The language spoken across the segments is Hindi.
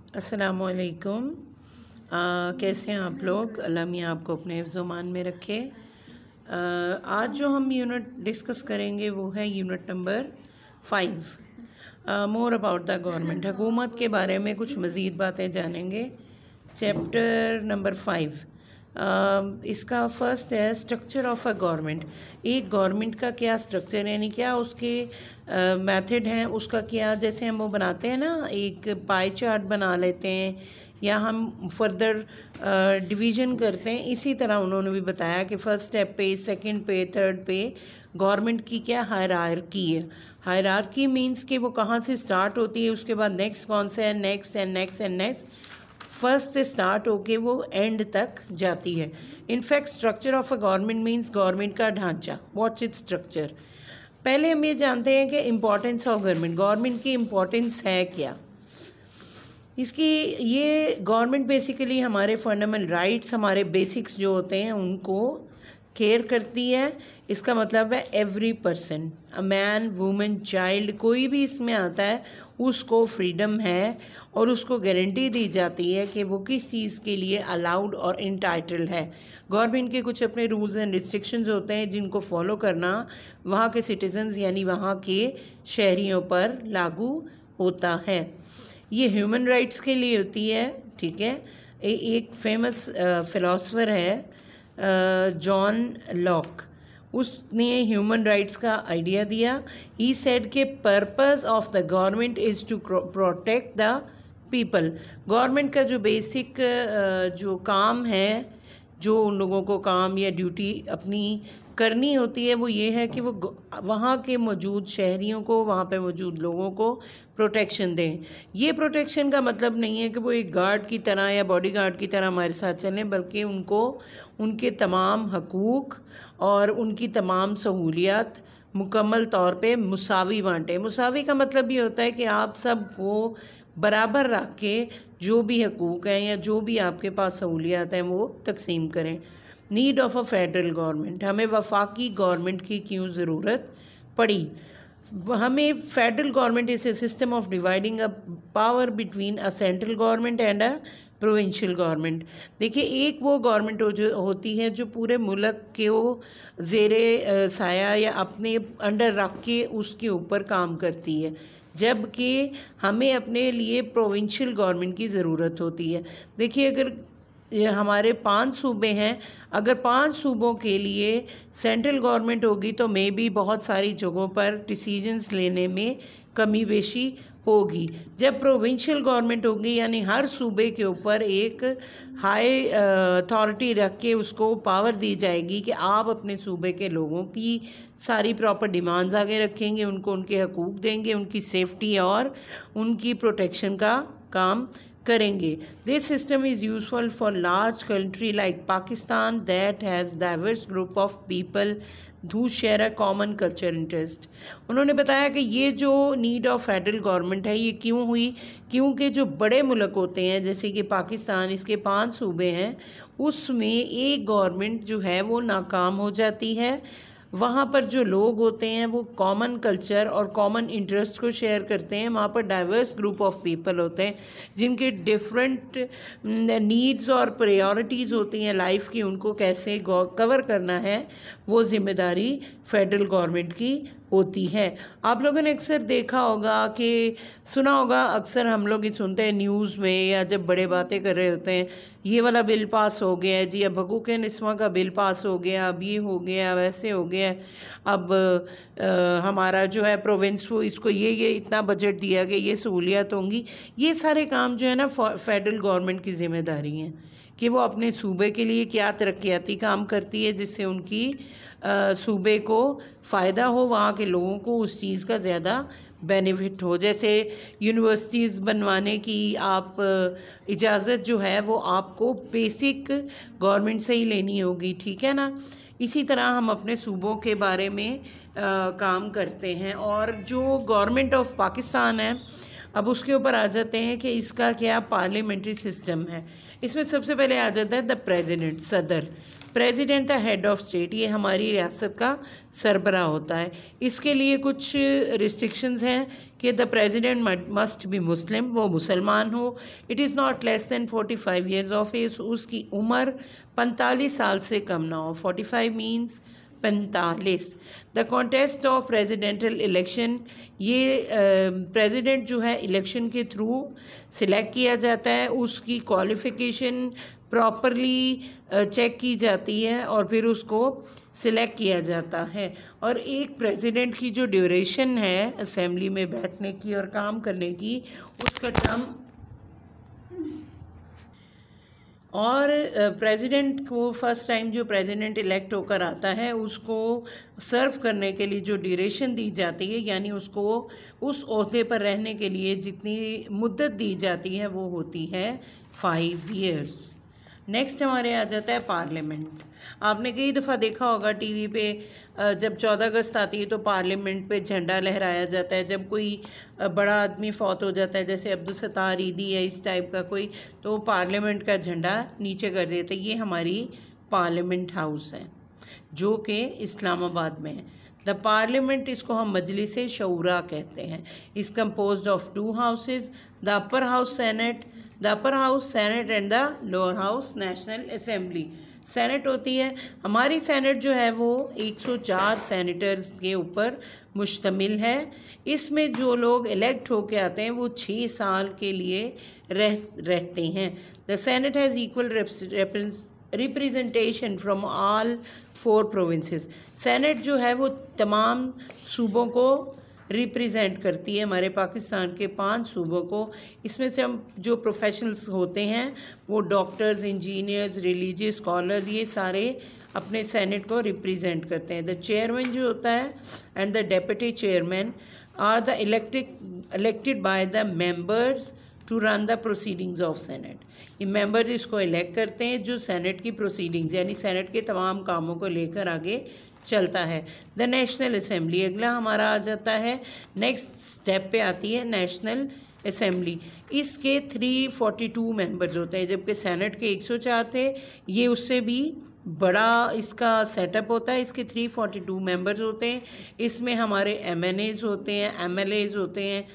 अस्सलामुअलैकुम। कैसे हैं आप लोग? अल्लाह मियाँ आपको अपने हिफ्ज़-ओ-मान में रखे। आज जो हम यूनिट डिस्कस करेंगे वो है unit number 5, more about the government. हुकूमत के बारे में कुछ मज़ीद बातें जानेंगे। चैप्टर नंबर 5, इसका फर्स्ट है स्ट्रक्चर ऑफ अ गवर्नमेंट। एक गवर्नमेंट का क्या स्ट्रक्चर है, यानी क्या उसके मेथड हैं, उसका क्या, जैसे हम वो बनाते हैं ना, एक पाई चार्ट बना लेते हैं या हम फर्दर डिवीज़न करते हैं, इसी तरह उन्होंने भी बताया कि फ़र्स्ट स्टेप पे, सेकंड पे, थर्ड पे गवर्नमेंट की क्या हायरार्की है। हायरार्की मींस कि वो कहाँ से स्टार्ट होती है, उसके बाद नेक्स्ट कौन सा है, next and next and next, first से स्टार्ट होके वो एंड तक जाती है। In fact structure of a government means government का ढांचा, व्हाट्स इट्स स्ट्रक्चर। पहले हम ये जानते हैं कि इम्पोर्टेंस ऑफ गवर्नमेंट, गवर्नमेंट की इम्पोर्टेंस है क्या। इसकी ये गवर्नमेंट बेसिकली हमारे फंडामेंटल राइट्स, हमारे बेसिक्स जो होते हैं उनको केयर करती है। इसका मतलब है every person, a man, women, child, कोई भी इसमें आता है उसको फ्रीडम है और उसको गारंटी दी जाती है कि वो किस चीज़ के लिए अलाउड और इंटाइटल्ड है। गवर्नमेंट के कुछ अपने रूल्स एंड रिस्ट्रिक्शंस होते हैं जिनको फॉलो करना वहाँ के सिटीजन्स यानी वहाँ के शहरियों पर लागू होता है। ये ह्यूमन राइट्स के लिए होती है, ठीक है। एक फेमस फ़िलासफ़र है जॉन लॉक, उसने ह्यूमन राइट्स का आइडिया दिया। ही सेड के purpose of the government is to protect the people. Government का जो बेसिक जो काम है, जो उन लोगों को काम या ड्यूटी अपनी करनी होती है, वो ये है कि वो वहाँ के मौजूद शहरियों को, वहाँ पे मौजूद लोगों को प्रोटेक्शन दें। ये प्रोटेक्शन का मतलब नहीं है कि वो एक गार्ड की तरह या बॉडी गार्ड की तरह हमारे साथ चलें, बल्कि उनको उनके तमाम हकूक़ और उनकी तमाम सहूलियात मुकम्मल तौर पे मुसावी बांटें। मुसावी का मतलब ये होता है कि आप सबको बराबर रख के जो भी हकूक़ हैं या जो भी आपके पास सहूलियात हैं वो तकसीम करें। Need of a federal government, हमें वफाकी गवर्नमेंट की क्यों ज़रूरत पड़ी। हमें federal government is a system of dividing a power between a central government and a provincial government. देखिए, एक वो गवर्नमेंट जो होती है जो पूरे मुल्क को ज़ेरे साया या अपने अंडर रख के उसके ऊपर काम करती है, जबकि हमें अपने लिए प्रोविंशियल गवर्नमेंट की ज़रूरत होती है। देखिए, अगर ये हमारे 5 सूबे हैं, अगर 5 सूबों के लिए सेंट्रल गवर्नमेंट होगी तो मे बी बहुत सारी जगहों पर डिसीजंस लेने में कमी बेशी होगी। जब प्रोविंशियल गवर्नमेंट होगी यानी हर सूबे के ऊपर एक हाई अथॉरिटी रख के उसको पावर दी जाएगी कि आप अपने सूबे के लोगों की सारी प्रॉपर डिमांड्स आगे रखेंगे, उनको उनके हकूक़ देंगे, उनकी सेफ्टी और उनकी प्रोटेक्शन का काम करेंगे। This system is useful for large country like Pakistan that has diverse group of people who share a common culture interest. उन्होंने बताया कि ये जो नीड ऑफ फेडरल गवर्नमेंट है ये क्यों हुई, क्योंकि जो बड़े मुल्क होते हैं जैसे कि पाकिस्तान, इसके 5 सूबे हैं, उसमें एक गवर्नमेंट जो है वो नाकाम हो जाती है। वहाँ पर जो लोग होते हैं वो कॉमन कल्चर और कॉमन इंटरेस्ट को शेयर करते हैं। वहाँ पर डाइवर्स ग्रुप ऑफ पीपल होते हैं जिनके डिफरेंट नीड्स और प्रायोरिटीज़ होती हैं लाइफ की, उनको कैसे कवर करना है वो ज़िम्मेदारी फेडरल गवर्नमेंट की होती है। आप लोगों ने अक्सर देखा होगा कि सुना होगा, अक्सर हम लोग ये सुनते हैं न्यूज़ में या जब बड़े बातें कर रहे होते हैं, ये वाला बिल पास हो गया है जी, अब हकूक़ निस्वां का बिल पास हो गया, अब ये हो गया, वैसे हो गया, अब हमारा जो है प्रोविंस वो इसको ये इतना बजट दिया गया, ये सहूलियत होंगी। ये सारे काम जो है ना फेडरल गवर्नमेंट की ज़िम्मेदारी हैं कि वो अपने सूबे के लिए क्या तरक्याती काम करती है जिससे उनकी सूबे को फ़ायदा हो, वहाँ के लोगों को उस चीज़ का ज़्यादा बेनिफिट हो। जैसे यूनिवर्सिटीज़ बनवाने की आप इजाज़त जो है वो आपको बेसिक गवर्नमेंट से ही लेनी होगी, ठीक है ना। इसी तरह हम अपने सूबों के बारे में काम करते हैं। और जो गवर्नमेंट ऑफ पाकिस्तान है अब उसके ऊपर आ जाते हैं कि इसका क्या पार्लियामेंट्री सिस्टम है। इसमें सबसे पहले आ जाता है द प्रेसिडेंट, सदर। President the head of state, ये हमारी रियासत का सरबराह होता है। इसके लिए कुछ रिस्ट्रिक्शंस हैं कि the president must be Muslim, वो मुसलमान हो। It is not less than 45 years of age, उसकी उम्र 45 साल से कम ना हो। 45 means 45। The contest of presidential election, ये प्रेसिडेंट जो है इलेक्शन के थ्रू सिलेक्ट किया जाता है, उसकी क्वालिफ़िकेशन प्रॉपरली चेक की जाती है और फिर उसको सिलेक्ट किया जाता है। और एक प्रेसिडेंट की जो ड्यूरेशन है असेंबली में बैठने की और काम करने की, उसका टर्म, और प्रेसिडेंट को फर्स्ट टाइम जो प्रेसिडेंट इलेक्ट होकर आता है उसको सर्व करने के लिए जो ड्यूरेशन दी जाती है, यानी उसको उस ओहदे पर रहने के लिए जितनी मुद्दत दी जाती है वो होती है 5 ईयर्स। नेक्स्ट हमारे आ जाता है पार्लियामेंट। आपने कई दफ़ा देखा होगा टीवी पे, जब 14 अगस्त आती है तो पार्लियामेंट पे झंडा लहराया जाता है। जब कोई बड़ा आदमी फौत हो जाता है, जैसे अब्दुल सत्तार ईदी है इस टाइप का कोई, तो पार्लियामेंट का झंडा नीचे कर देते हैं। ये हमारी पार्लियामेंट हाउस है जो कि इस्लामाबाद में है। द पार्लियामेंट, इसको हम मजलिस शऊरा कहते हैं। Is composed of 2 houses, the upper house senate, the upper house senate and the lower house national assembly. Senate होती है हमारी, सेनेट जो है वो 104 सेनेटर्स के ऊपर मुश्तमिल है। इसमें जो लोग इलेक्ट होके आते हैं वो 6 साल के लिए रहते हैं। The senate has equal representation from all 4 provinces. Senate जो है वो तमाम सूबों को रिप्रेजेंट करती है, हमारे पाकिस्तान के 5 सूबों को। इसमें से हम जो प्रोफेशनल्स होते हैं वो डॉक्टर्स, इंजीनियर्स, रिलीजियस स्कॉलर्स, ये सारे अपने सेनेट को रिप्रेजेंट करते हैं। द चेयरमैन जो होता है and the deputy chairman are the elected by the members to run the proceedings of senate. ये मेंबर्स इसको इलेक्ट करते हैं जो सेनेट की प्रोसीडिंग्स यानी सेनेट के तमाम कामों को लेकर आगे चलता है। द नेशनल असेंबली अगला हमारा आ जाता है, नेक्स्ट स्टेप पे आती है नेशनल असेंबली। इसके 342 मेंबर्स होते हैं, जबकि सेनेट के 104 थे। ये उससे भी बड़ा इसका सेटअप होता है। इसके 342 मेंबर्स होते हैं। इसमें हमारे MNAs होते हैं, MLAs होते हैं,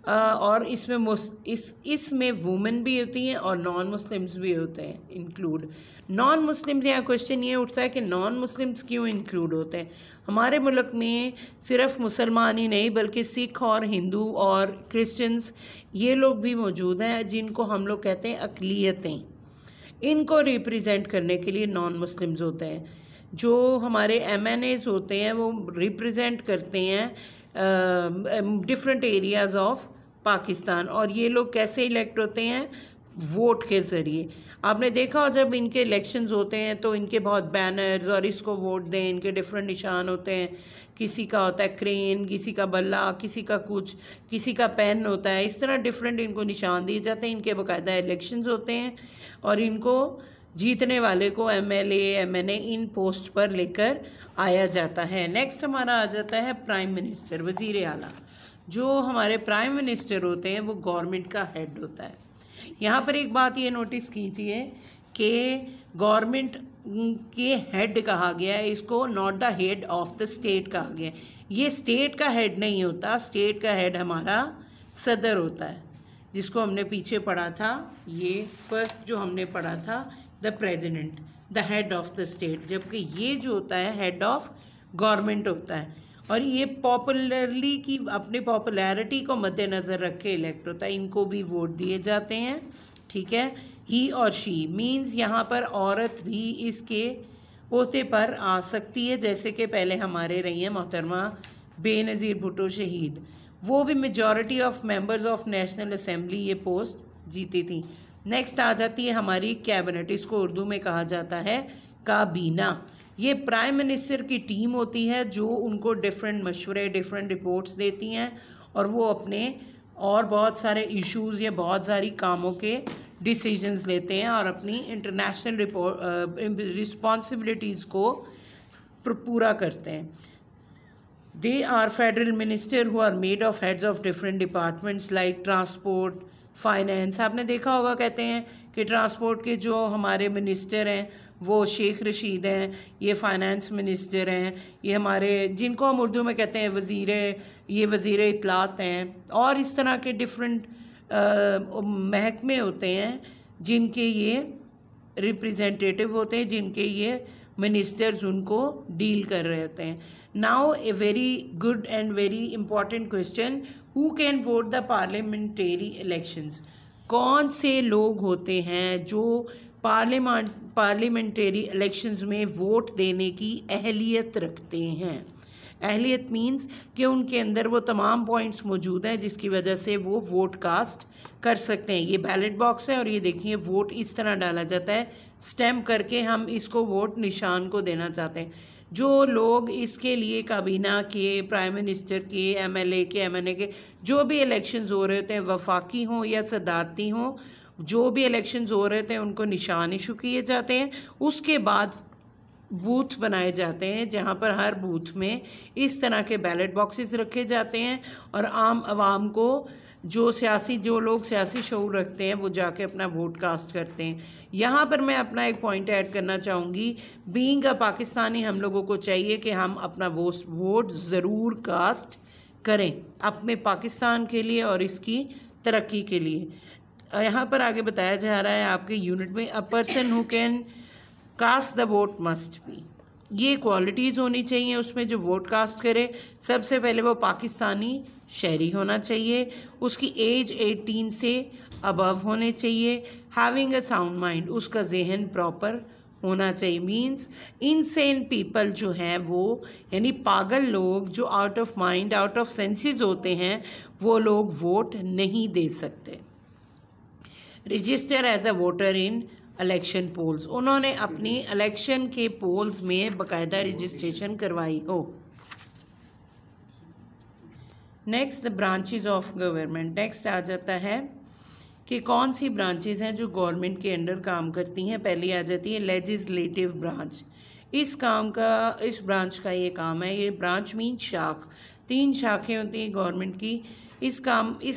और इसमें वुमेन भी होती हैं और नॉन मुस्लिम्स भी होते हैं इंक्लूड। नॉन मुस्लिम्स, यहाँ क्वेश्चन ये उठता है कि नॉन मुस्लिम्स क्यों इंक्लूड होते हैं। हमारे मुल्क में सिर्फ मुसलमान ही नहीं बल्कि सिख और हिंदू और क्रिश्चियंस, ये लोग भी मौजूद हैं जिनको हम लोग कहते हैं अक़लियतें। इनको रिप्रेजेंट करने के लिए नॉन मुस्लिम्स होते हैं। जो हमारे MNAs होते हैं वो रिप्रेजेंट करते हैं डिफरेंट एरियाज़ ऑफ पाकिस्तान। और ये लोग कैसे इलेक्ट होते हैं? वोट के ज़रिए। आपने देखा हो जब इनके इलेक्शंस होते हैं तो इनके बहुत बैनर्स और इसको वोट दें, इनके डिफरेंट निशान होते हैं। किसी का होता है क्रेन, किसी का बल्ला, किसी का कुछ, किसी का पेन होता है। इस तरह डिफरेंट इनको निशान दिए जाते हैं। इनके बाकायदा इलेक्शंस होते हैं और इनको जीतने वाले को MLA MNA इन पोस्ट पर लेकर आया जाता है। नेक्स्ट हमारा आ जाता है प्राइम मिनिस्टर, वज़ीर आला। जो हमारे प्राइम मिनिस्टर होते हैं वो गवर्नमेंट का हेड होता है। यहाँ पर एक बात ये नोटिस कीजिए कि गवर्नमेंट के हेड कहा गया है, इसको not the head of the state कहा गया है। ये स्टेट का हेड नहीं होता, स्टेट का हेड हमारा सदर होता है, जिसको हमने पीछे पढ़ा था। ये फर्स्ट जो हमने पढ़ा था the president, the head of the state, जबकि ये जो होता है हेड ऑफ गवर्नमेंट होता है। और ये पॉपुलरली की अपने पॉपुलैरिटी को मद्देनज़र रख के इलेक्ट होता है। इनको भी वोट दिए जाते हैं, ठीक है। ही और शी मीन्स यहाँ पर औरत भी इसके ओहदे पर आ सकती है, जैसे कि पहले हमारे रही हैं मोहतरमा बेनज़ीर भुट्टो शहीद। वो भी majority of members of national assembly ये पोस्ट जीती थी। नेक्स्ट आ जाती है हमारी कैबिनेट, इसको उर्दू में कहा जाता है काबीना। ये प्राइम मिनिस्टर की टीम होती है जो उनको डिफरेंट मशवरे, डिफरेंट रिपोर्ट्स देती हैं और वो अपने और बहुत सारे इश्यूज़ या बहुत सारी कामों के डिसीजंस लेते हैं और अपनी इंटरनेशनल रिस्पॉन्सिबिलिटीज़ को पूरा करते हैं। They are federal minister who are made of heads of different departments like transport, finance. आपने देखा होगा कहते हैं कि ट्रांसपोर्ट के जो हमारे मिनिस्टर हैं वो शेख रशीद हैं, ये फाइनेंस मिनिस्टर हैं, ये हमारे जिनको हम उर्दू में कहते हैं ये वज़ीर इत्तलात हैं, और इस तरह के डिफरेंट महकमे होते हैं जिनके ये रिप्रेजेंटेटिव होते हैं, जिनके ये मिनिस्टर्स उनको डील कर रहे होते हैं। Now a very good and very important question, who can vote the parliamentary elections? कौन से लोग होते हैं जो पार्लियामेंट्री इलेक्शंस में वोट देने की अहलियत रखते हैं? अहलियत मीन्स कि उनके अंदर वो तमाम पॉइंट्स मौजूद हैं जिसकी वजह से वो वोट कास्ट कर सकते हैं। ये बैलेट बॉक्स है और ये देखिए वोट इस तरह डाला जाता है, स्टैम्प करके हम इसको वोट निशान को देना चाहते हैं। जो लोग इसके लिए काबीना के, प्राइम मिनिस्टर के, एमएलए के, एमएनए के जो भी इलेक्शंस हो रहे होते हैं, वफाकी हों या सदारती हों, जो भी इलेक्शंस हो रहे होते हैं उनको निशान इशू किए जाते हैं। उसके बाद बूथ बनाए जाते हैं जहां पर हर बूथ में इस तरह के बैलेट बॉक्सेस रखे जाते हैं और आम आवाम को जो लोग सियासी शऊर रखते हैं वो जाके अपना वोट कास्ट करते हैं। यहाँ पर मैं अपना एक पॉइंट ऐड करना चाहूँगी, बीइंग अ पाकिस्तानी हम लोगों को चाहिए कि हम अपना वोट ज़रूर कास्ट करें अपने पाकिस्तान के लिए और इसकी तरक्की के लिए। यहाँ पर आगे बताया जा रहा है आपके यूनिट में, a person who can cast the vote must be, ये क्वालिटीज़ होनी चाहिए उसमें जो वोट कास्ट करे। सबसे पहले वो पाकिस्तानी शहरी होना चाहिए, उसकी एज 18 से अबव होने चाहिए, हैविंग अ साउंड माइंड, उसका जहन प्रॉपर होना चाहिए। मींस इनसेन पीपल जो हैं वो यानी पागल लोग जो out of mind, out of senses होते हैं, वो लोग वोट नहीं दे सकते। Register as a voter in election polls, उन्होंने अपनी इलेक्शन के पोल्स में बाकायदा रजिस्ट्रेशन करवाई हो। Next the branches of government, next आ जाता है कि कौन सी ब्रांचेस हैं जो गवर्नमेंट के अंडर काम करती हैं। पहली आ जाती है लेजिस्लेटिव ब्रांच। इस ब्रांच का ये काम है, ये ब्रांच मीन शाख, 3 शाखें होती हैं गवर्नमेंट की। इस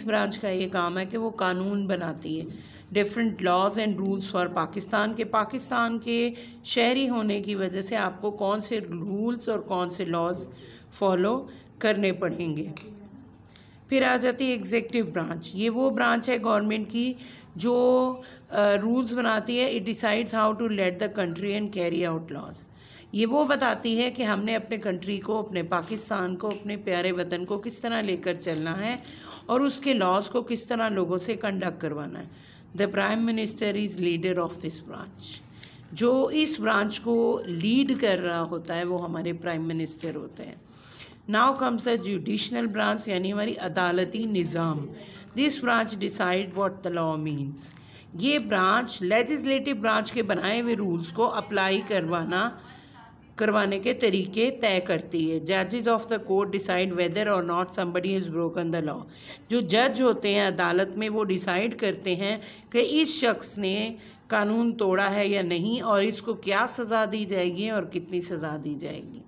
ब्रांच का ये काम है कि वो कानून बनाती है, different laws and rules for Pakistan के शहरी होने की वजह से आपको कौन से रूल्स और कौन से लॉज फॉलो करने पड़ेंगे। फिर आ जाती है एग्जीक्यूटिव ब्रांच, ये वो ब्रांच है गवर्नमेंट की जो रूल्स बनाती है। It decides how to let the country and carry out laws, ये वो बताती है कि हमने अपने कंट्री को, अपने पाकिस्तान को, अपने प्यारे वतन को किस तरह लेकर चलना है और उसके लॉज को किस तरह लोगों से कंडक्ट करवाना है। The prime minister is leader of this branch, जो इस ब्रांच को लीड कर रहा होता है वो हमारे प्राइम मिनिस्टर होते हैं। Now comes the judicial branch, यानी हमारी अदालती निज़ाम। This branch decide what the law means, ये ब्रांच लेजिस्लेटिव ब्रांच के बनाए हुए रूल्स को अप्लाई करवाने के तरीके तय करती है। जजेस of the court decide whether or not somebody has broken the law, जो जज होते हैं अदालत में वो डिसाइड करते हैं कि इस शख्स ने कानून तोड़ा है या नहीं और इसको क्या सज़ा दी जाएगी और कितनी सज़ा दी जाएगी।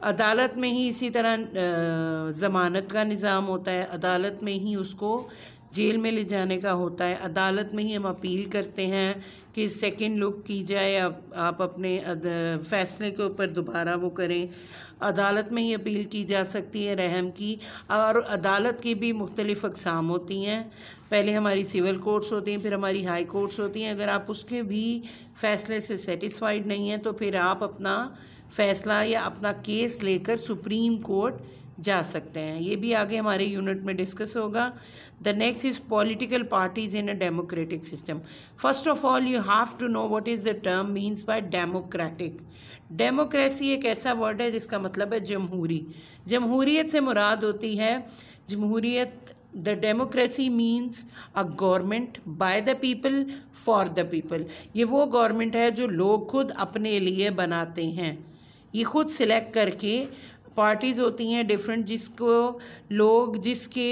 अदालत में ही इसी तरह ज़मानत का निज़ाम होता है, अदालत में ही उसको जेल में ले जाने का होता है, अदालत में ही हम अपील करते हैं कि सेकंड लुक की जाए, आप अपने फ़ैसले के ऊपर दोबारा वो करें। अदालत में ही अपील की जा सकती है रहम की। और अदालत की भी मुख्तलिफ़ अक़साम होती हैं, पहले हमारी सिविल कोर्ट्स होती हैं, फिर हमारी हाई कोर्ट्स होती हैं। अगर आप उसके भी फ़ैसले से सेटिस्फाइड नहीं हैं तो फिर आप अपना फ़ैसला या अपना केस लेकर सुप्रीम कोर्ट जा सकते हैं। ये भी आगे हमारे यूनिट में डिस्कस होगा। The next is political parties in a democratic system. First of all you have to know what is the term means by democratic. Democracy एक ऐसा वर्ड है जिसका मतलब है जमहूरी। जमहूरियत से मुराद होती है जमहूरियत, the democracy means a government by the people for the people. ये वो गवर्नमेंट है जो लोग खुद अपने लिए बनाते हैं, ये खुद सिलेक्ट करके पार्टीज़ होती हैं डिफरेंट, जिसको लोग जिसके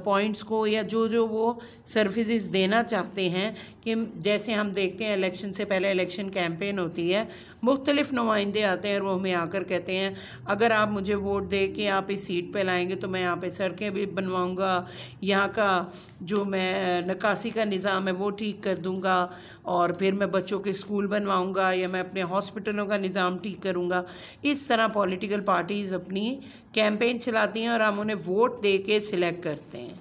पॉइंट्स को या जो वो सर्विसेज देना चाहते हैं, कि जैसे हम देखते हैं इलेक्शन से पहले इलेक्शन कैंपेन होती है, मुख्तलिफ नुमाइंदे आते हैं और वो हमें आकर कहते हैं अगर आप मुझे वोट दे के आप इस सीट पे लाएंगे तो मैं यहाँ पे सड़कें भी बनवाऊँगा, यहाँ का जो मैं निकासी का निज़ाम है वो ठीक कर दूँगा, और फिर मैं बच्चों के स्कूल बनवाऊँगा, या मैं अपने हॉस्पिटलों का निज़ाम ठीक करूँगा। इस तरह पॉलिटिकल पार्टीज़ अपनी कैंपेन चलाती हैं और हम उन्हें वोट दे के सिलेक्ट करते हैं।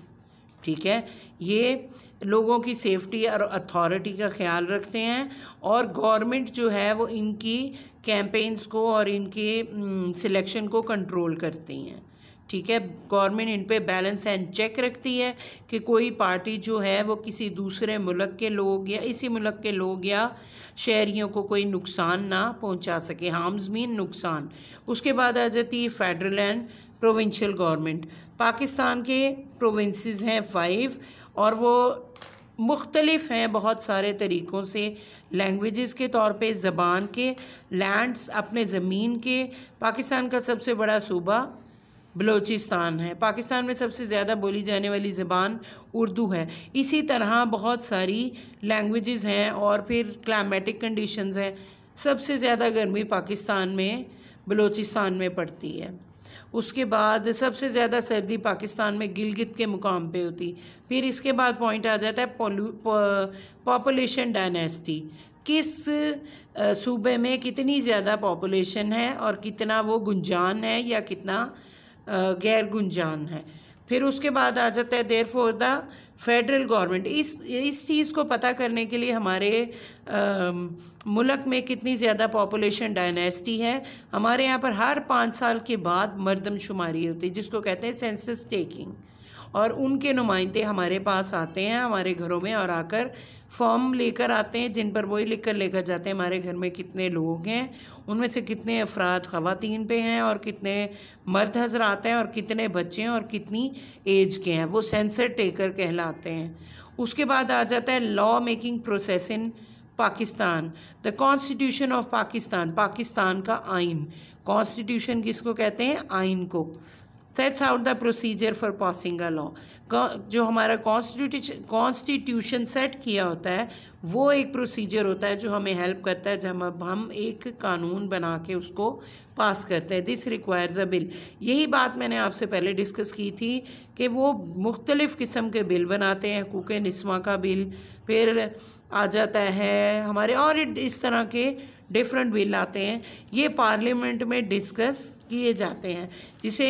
ठीक है, ये लोगों की सेफ्टी और अथॉरिटी का ख्याल रखते हैं, और गवर्नमेंट जो है वो इनकी कैंपेन्स को और इनके सिलेक्शन को कंट्रोल करती हैं। ठीक है, गवर्नमेंट इन पे बैलेंस एंड चेक रखती है कि कोई पार्टी जो है वो किसी दूसरे मुल्क के लोग या इसी मुल्क के लोग या शहरियों को कोई नुकसान ना पहुंचा सके। हार्म्स मीन नुकसान। उसके बाद आ जाती है federal and provincial government. Pakistan के प्रोविंसेस हैं 5 और वो मुख्तलिफ हैं बहुत सारे तरीक़ों से, लैंग्वेजेस के तौर पे, ज़बान के, लैंड्स अपने ज़मीन के। पाकिस्तान का सबसे बड़ा सूबा बलूचिस्तान है। पाकिस्तान में सबसे ज़्यादा बोली जाने वाली ज़बान उर्दू है। इसी तरह बहुत सारी लैंग्वेजेस हैं, और फिर क्लाइमेटिक कंडीशंस हैं। सबसे ज़्यादा गर्मी पाकिस्तान में बलूचिस्तान में पड़ती है। उसके बाद सबसे ज़्यादा सर्दी पाकिस्तान में गिलगित के मुकाम पे होती। फिर इसके बाद पॉइंट आ जाता है पॉपुलेशन डायनेस्टी। किस सूबे में कितनी ज़्यादा पॉपुलेशन है और कितना वो गुंजान है या कितना गैर गुंजान है। फिर उसके बाद आ जाता है देयरफॉर द फेडरल गवर्नमेंट। इस चीज़ को पता करने के लिए हमारे मुल्क में कितनी ज़्यादा पॉपुलेशन डायनेस्टी है, हमारे यहाँ पर हर 5 साल के बाद मर्दमशुमारी होती है जिसको कहते हैं सेंसस टेकिंग, और उनके नुमाइंदे हमारे पास आते हैं हमारे घरों में और आकर फॉर्म लेकर आते हैं जिन पर वही लिख कर लेकर जाते हैं हमारे घर में कितने लोग हैं, उनमें से कितने अफराद ख़वातीन पे हैं और कितने मर्द हज़रात हैं और कितने बच्चे हैं और कितनी एज के हैं। वो सेंसर टेकर कहलाते हैं। उसके बाद आ जाता है law making process in Pakistan. The constitution of Pakistan, Pakistan का आइन। कॉन्स्टिट्यूशन किसको कहते हैं? आइन को। Sets out the procedure for passing a law. जो हमारा कॉन्स्टिट्यूशन सेट किया होता है वो एक प्रोसीजर होता है जो हमें हेल्प करता है जब हम एक कानून बना के उसको पास करते हैं। This requires a bill. यही बात मैंने आपसे पहले डिस्कस की थी कि वो मुख्तलिफ़ किस्म के बिल बनाते हैं। हुकूक निस्मा का बिल, फिर आ जाता है हमारे, और इस तरह के डिफरेंट बिल आते हैं। ये पार्लियामेंट में डिस्कस किए जाते हैं, जिसे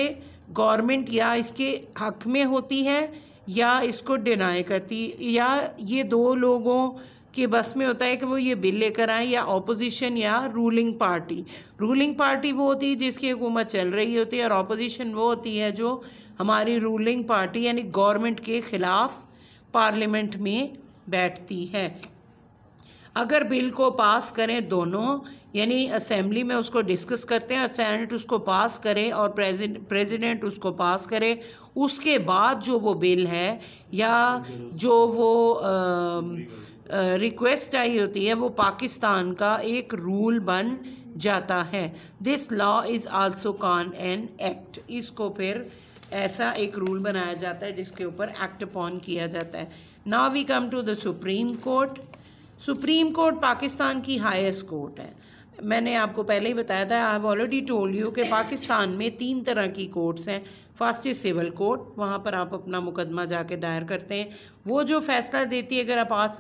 गवर्नमेंट या इसके हक में होती है या इसको डिनाई करती, या ये 2 लोगों के बस में होता है कि वो ये बिल लेकर आए, या ऑपोजिशन या रूलिंग पार्टी। रूलिंग पार्टी वो होती है जिसकी हुकूमत चल रही होती है, और ऑपोजिशन वो होती है जो हमारी रूलिंग पार्टी यानी गवर्नमेंट के ख़िलाफ़ पार्लियामेंट में बैठती है। अगर बिल को पास करें दोनों, यानी असेंबली में उसको डिस्कस करते हैं और सेनेट उसको पास करे और प्रेसिडेंट उसको पास करे, उसके बाद जो वो बिल है या जो वो रिक्वेस्ट आई होती है वो पाकिस्तान का एक रूल बन जाता है। This law is also called an act. इसको फिर ऐसा एक रूल बनाया जाता है जिसके ऊपर एक्ट अपॉन किया जाता है। Now we come to the supreme court. Supreme court Pakistan की हाईएस्ट कोर्ट है। मैंने आपको पहले ही बताया था, I have already told you कि पाकिस्तान में 3 तरह की कोर्ट्स हैं। फर्स्ट इज सिविल कोर्ट, वहाँ पर आप अपना मुकदमा जाके दायर करते हैं। वो जो फैसला देती है अगर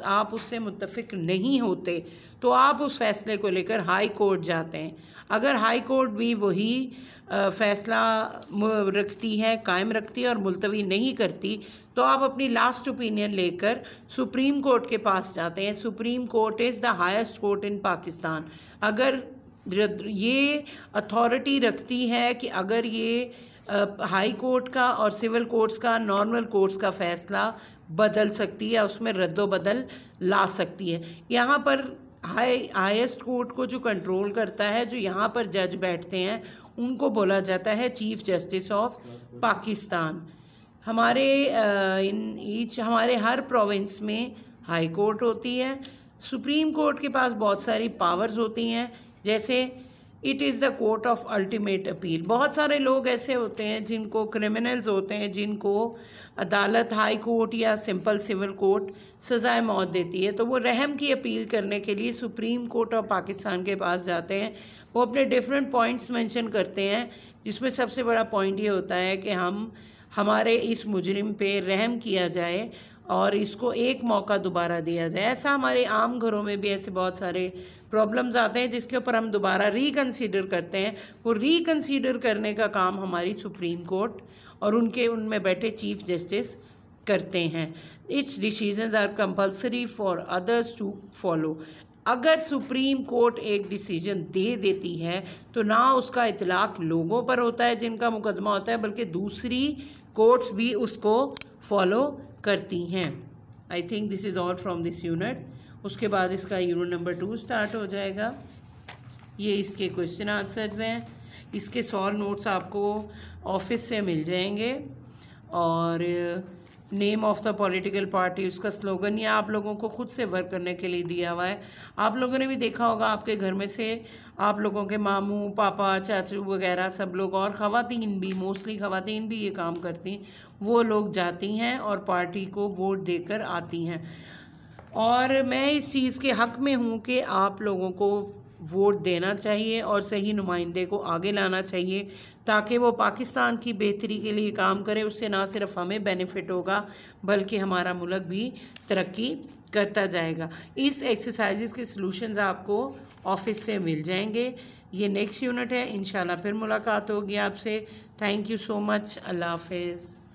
आप उससे मुत्तफिक नहीं होते तो आप उस फैसले को लेकर हाई कोर्ट जाते हैं। अगर हाई कोर्ट भी वही फ़ैसला रखती है, कायम रखती है और मुलतवी नहीं करती, तो आप अपनी लास्ट ओपिनियन लेकर सुप्रीम कोर्ट के पास जाते हैं। Supreme court is the highest court in Pakistan. अगर ये अथॉरिटी रखती है कि अगर ये हाई कोर्ट का और सिविल कोर्ट्स का, नॉर्मल कोर्ट्स का फ़ैसला बदल सकती है, उसमें रद्दो-बदल ला सकती है। यहाँ पर हाईएस्ट कोर्ट को जो कंट्रोल करता है, जो यहाँ पर जज बैठते हैं, उनको बोला जाता है चीफ जस्टिस ऑफ पाकिस्तान। हमारे हर प्रोविंस में हाई कोर्ट होती है। सुप्रीम कोर्ट के पास बहुत सारी पावर्स होती हैं, जैसे it is the court of ultimate appeal. बहुत सारे लोग ऐसे होते हैं जिनको, क्रिमिनल्स होते हैं जिनको अदालत, हाई कोर्ट या सिंपल सिविल कोर्ट सज़ाए मौत देती है, तो वो रहम की अपील करने के लिए सुप्रीम कोर्ट ऑफ पाकिस्तान के पास जाते हैं। वो अपने डिफरेंट पॉइंट्स मेंशन करते हैं, जिसमें सबसे बड़ा पॉइंट ये होता है कि हमारे इस मुजरिम पे रहम किया जाए और इसको एक मौका दोबारा दिया जाए। ऐसा हमारे आम घरों में भी ऐसे बहुत सारे प्रॉब्लम्स आते हैं जिसके ऊपर हम दोबारा रिकंसीडर करते हैं। वो रिकंसीडर करने का काम हमारी सुप्रीम कोर्ट और उनमें बैठे चीफ जस्टिस करते हैं। Its decisions are compulsory for others to follow. अगर सुप्रीम कोर्ट एक डिसीजन दे देती है तो ना उसका इतलाक़ लोगों पर होता है जिनका मुकदमा होता है, बल्कि दूसरी कोर्ट्स भी उसको फॉलो करती हैं। I think this is all from this unit. उसके बाद इसका यूनिट नंबर 2 स्टार्ट हो जाएगा। ये इसके क्वेश्चन आंसर्स हैं। इसके सॉल्व नोट्स आपको ऑफिस से मिल जाएंगे और name of the political party, उसका स्लोगन, या आप लोगों को खुद से वर्क करने के लिए दिया हुआ है। आप लोगों ने भी देखा होगा आपके घर में से आप लोगों के मामू, पापा, चाचू वगैरह सब लोग, और ख़वातीन भी, मोस्टली ख़वातीन भी ये काम करती हैं। वो लोग जाती हैं और पार्टी को वोट देकर आती हैं। और मैं इस चीज़ के हक़ में हूँ कि आप लोगों को वोट देना चाहिए और सही नुमाइंदे को आगे लाना चाहिए ताकि वो पाकिस्तान की बेहतरी के लिए काम करे। उससे ना सिर्फ हमें बेनिफिट होगा बल्कि हमारा मुल्क भी तरक्की करता जाएगा। इस एक्सरसाइजेस के सॉल्यूशंस आपको ऑफिस से मिल जाएंगे। ये नेक्स्ट यूनिट है, इंशाल्लाह फिर मुलाकात होगी आपसे। Thank you so much. अल्लाह हाफिज़।